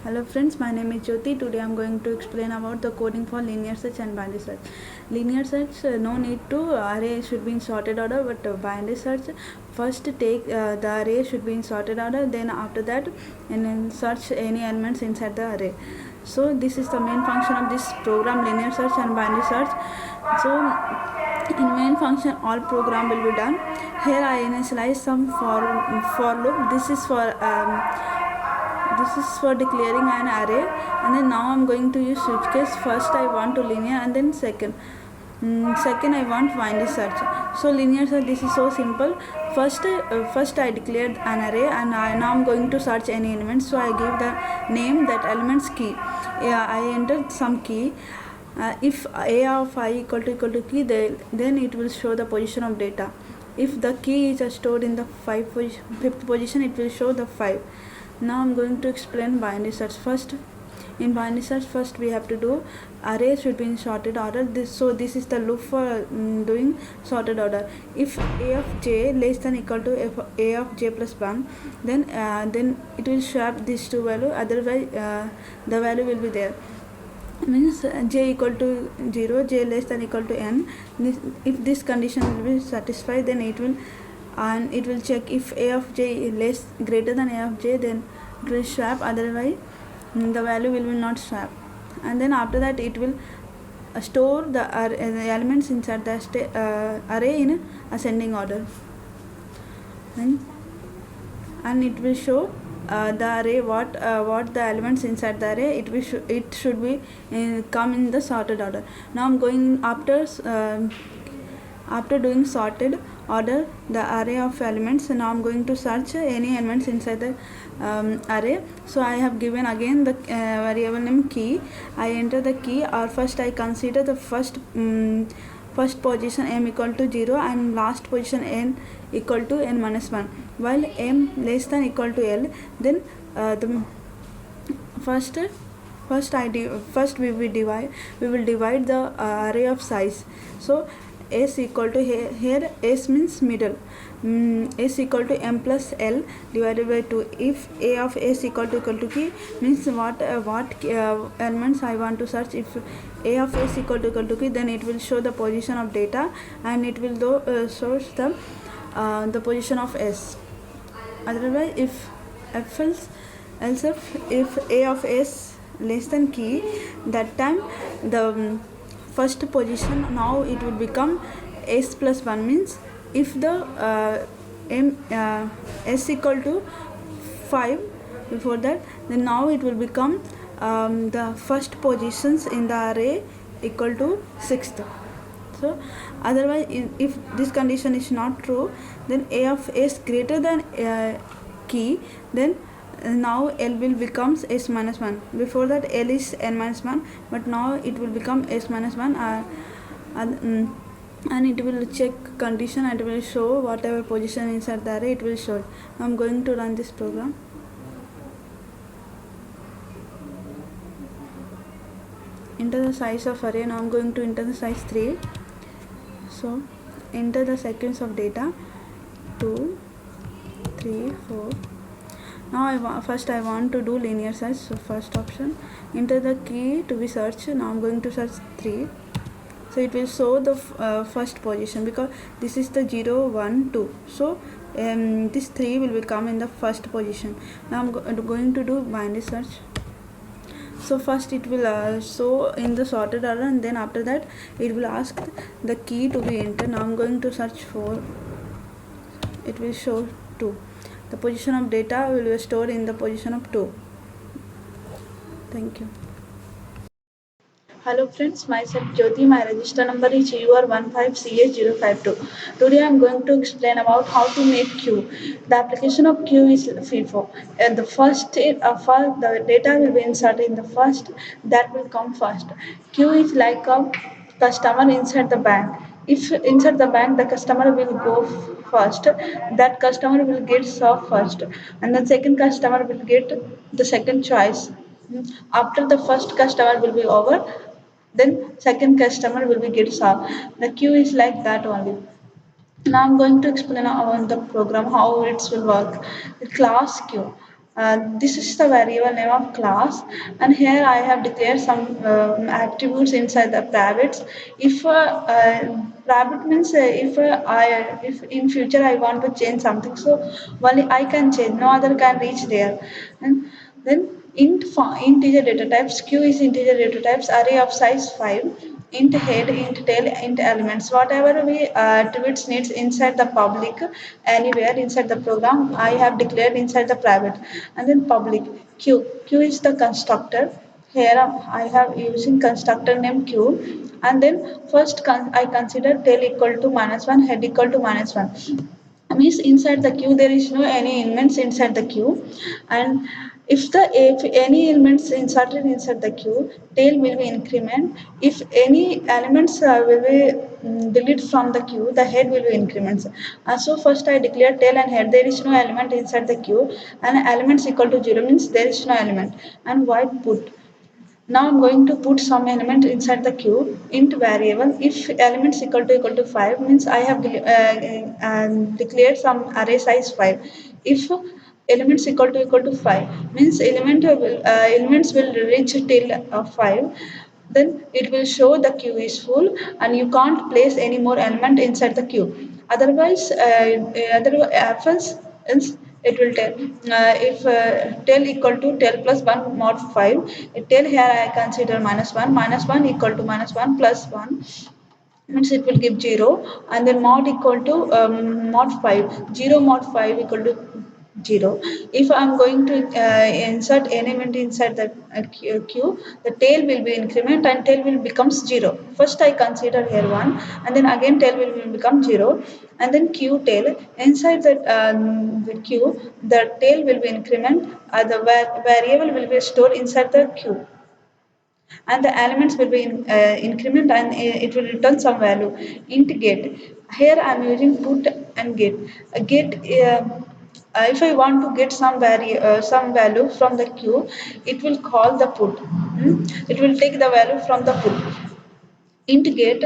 Hello friends, my name is Jyoti. Today I am going to explain about the coding for linear search and binary search. Linear search, no need to array should be in sorted order, but binary search first take the array should be in sorted order, then after that and then search any elements inside the array. So this is the main function of this program, linear search and binary search. So in main function all program will be done. Here I initialize some for loop. This is for declaring an array, and then now I'm going to use switch case. First I want to linear, and then second I want binary search. So linear search, this is so simple. First I declared an array, and now I'm going to search any element. So I give the name that element's key. I entered some key. If a of I equal to key, then it will show the position of data. If the key is stored in the fifth position, it will show the 5. Now I'm going to explain binary search. In binary search, first we have to do array should be in sorted order. This is the loop for doing sorted order. If a of j less than equal to a of j plus 1, then it will swap these two value. Otherwise, the value will be there. Means j equal to 0, j less than equal to n. If this condition will be satisfied, then it will check if a of j less greater than a of j, then it will swap. Otherwise the value will not swap. And then after that it will store the elements inside the array in ascending order, and it will show the array what the elements inside the array. It should be come in the sorted order. Now I'm going after doing sorted order the array of elements. Now I'm going to search any elements inside the array. So I have given again the variable name key. I enter the key, or first I consider the first position m equal to 0 and last position n equal to n minus 1. While m less than equal to l, then the first we will divide the array of size. So s equal to here s means middle. S equal to m plus l divided by 2. If a of s equal to key means what elements I want to search. If a of s equal to key, then it will show the position of data, and it will show the position of s. Otherwise, if a of s less than key, that time the first position now it will become s plus 1. Means if the s equal to 5 before that, then now it will become the first positions in the array equal to 6th. So otherwise, if this condition is not true, then a of s greater than key, then now l will becomes s minus 1. Before that l is n minus 1, but now it will become s minus 1, and it will check condition and it will show whatever position inside the array it will show. Now I'm going to run this program. Enter the size of array. Now I'm going to enter the size 3. So enter the sequence of data 2, 3, 4. Now first I want to do linear search. So first option, enter the key to be searched. Now I'm going to search 3. So it will show the first position, because this is the 0, 1, 2. So this 3 will become in the first position. Now I'm going to do binary search. So first it will show in the sorted order, and then after that it will ask the key to be entered. Now I'm going to search 4. It will show 2. The position of data will be stored in the position of 2. Thank you. Hello friends, myself Jyoti. My register number is UR15CH052. Today I am going to explain about how to make queue. The application of queue is FIFO. The data will be inserted in the first, that will come first. Queue is like a customer inside the bank. If inside the bank the customer will go first, that customer will get served first, and the second customer will get the second choice. After the first customer will be over, then second customer will be get served. The queue is like that only. Now I'm going to explain about the program how it will work. The class queue. This is the variable name of class, and here I have declared some attributes inside the privates. If private means if in future I want to change something, so only I can change, no other can reach there. And then integer data types. Q is integer data types, array of size 5, int head, int tail, int elements. Whatever we attributes needs inside the public, anywhere inside the program, I have declared inside the private. And then public. Q is the constructor. Here I have using constructor name Q, and then first I consider tail equal to -1, head equal to -1. Means inside the queue there is no any elements inside the queue, and if any elements inserted inside the queue, tail will be increment. If any elements will be delete from the queue, the head will be increments. So first I declare tail and head, there is no element inside the queue, and elements equal to 0 means there is no element. And white put. Now I'm going to put some element inside the queue int variable. If elements equal to 5 means I have declared some array size 5. If elements equal to 5 means elements will reach till 5, then it will show the queue is full and you can't place any more element inside the queue. Otherwise, else it will tell if tail equal to tail plus 1 mod 5, tail here I consider -1 equal to -1 plus 1 means it will give 0, and then mod equal to mod 5, 0 mod 5 equal to 0. If I am going to insert element inside the queue, the tail will be increment and tail will becomes 0. First I consider here 1, and then again tail will become 0, and then queue tail inside the queue, the tail will be increment, the variable will be stored inside the queue, and the elements will be increment, and it will return some value. Int get. Here I am using put and get. Get if I want to get some value from the queue, it will call the put. It will take the value from the put. Int get.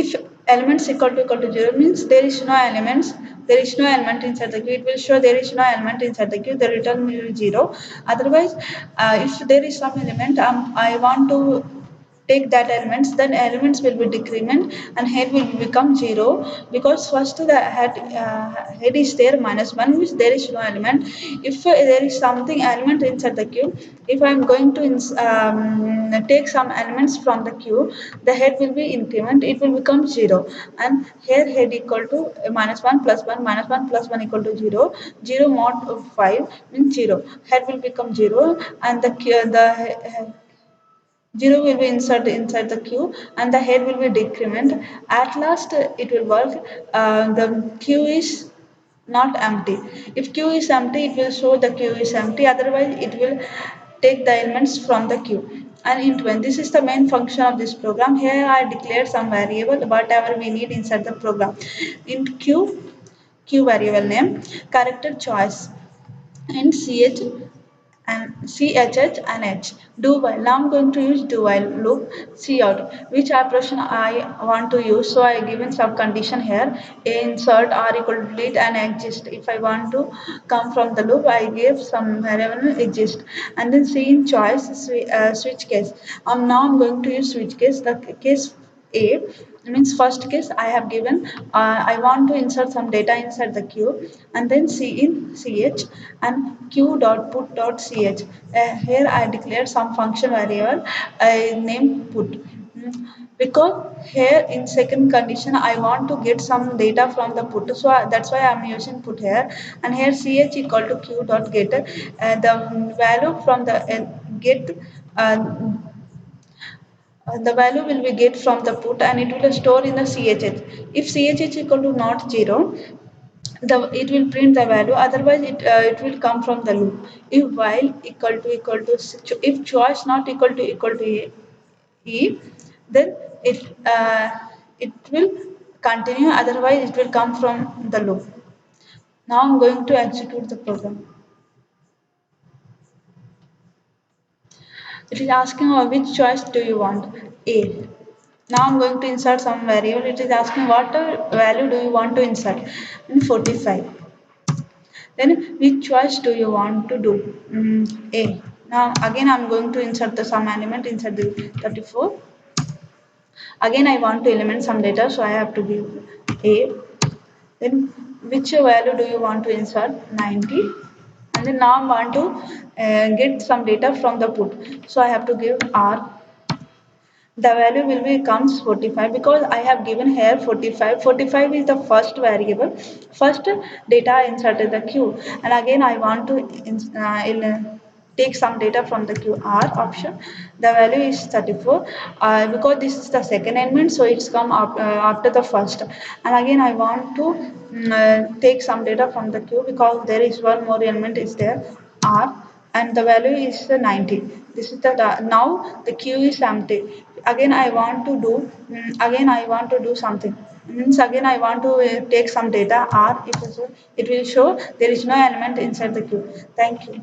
If elements equal to 0 means there is no elements, there is no element inside the queue, it will show there is no element inside the queue, the return will be 0. Otherwise, if there is some element, I want to take that elements, then elements will be decrement and head will become 0, because first the head is there -1 which there is no element. If there is something element inside the queue, if I am going to take some elements from the queue, the head will be increment, it will become 0, and here head equal to -1 plus 1, -1 plus 1 equal to 0, 0 mod 5 means 0, head will become 0, and the 0 will be inserted inside the queue and the head will be decrement. At last it will work. The queue is not empty. If queue is empty, it will show the queue is empty. Otherwise, it will take the elements from the queue. And int when this is the main function of this program. Here I declared some variable, whatever we need inside the program. Int q variable name, character choice, and ch and CHH and H. Do while. Now I'm going to use do while loop. See out which operation I want to use. So I given some condition here. Insert R equal to delete and exist. If I want to come from the loop, I give some variable exist. And then see in choice switch case. Now I'm going to use switch case. The case A means first case I have given, I want to insert some data inside the queue, and then C in ch and q dot put dot ch. Here I declared some function variable named put. Because here in second condition I want to get some data from the put, so that's why I'm using put here. And here ch equal to q dot get, the value from the get the value will be get from the put, and it will store in the CHH. If CHH equal to not 0, it will print the value. Otherwise, it will come from the loop. If while if choice not equal to e, then it will continue. Otherwise, it will come from the loop. Now I'm going to execute the program. It is asking which choice do you want? A. Now I'm going to insert some variable. It is asking what value do you want to insert? In 45. Then which choice do you want to do? A. Now again I'm going to insert the sum element inside the 34. Again I want to element some data, so I have to give A. Then which value do you want to insert? 90. And then now I want to get some data from the put. So I have to give R. The value will be comes 45 because I have given here 45. 45 is the first variable, first data inserted the queue, and again I want to take some data from the QR option. The value is 34 because this is the second element, so it's come up, after the first. And again I want to take some data from the queue because there is one more element is there, R, and the value is 90. This is the now the queue is empty. Again I want to do again I want to do something. Means again I want to take some data R. It will show there is no element inside the queue. Thank you.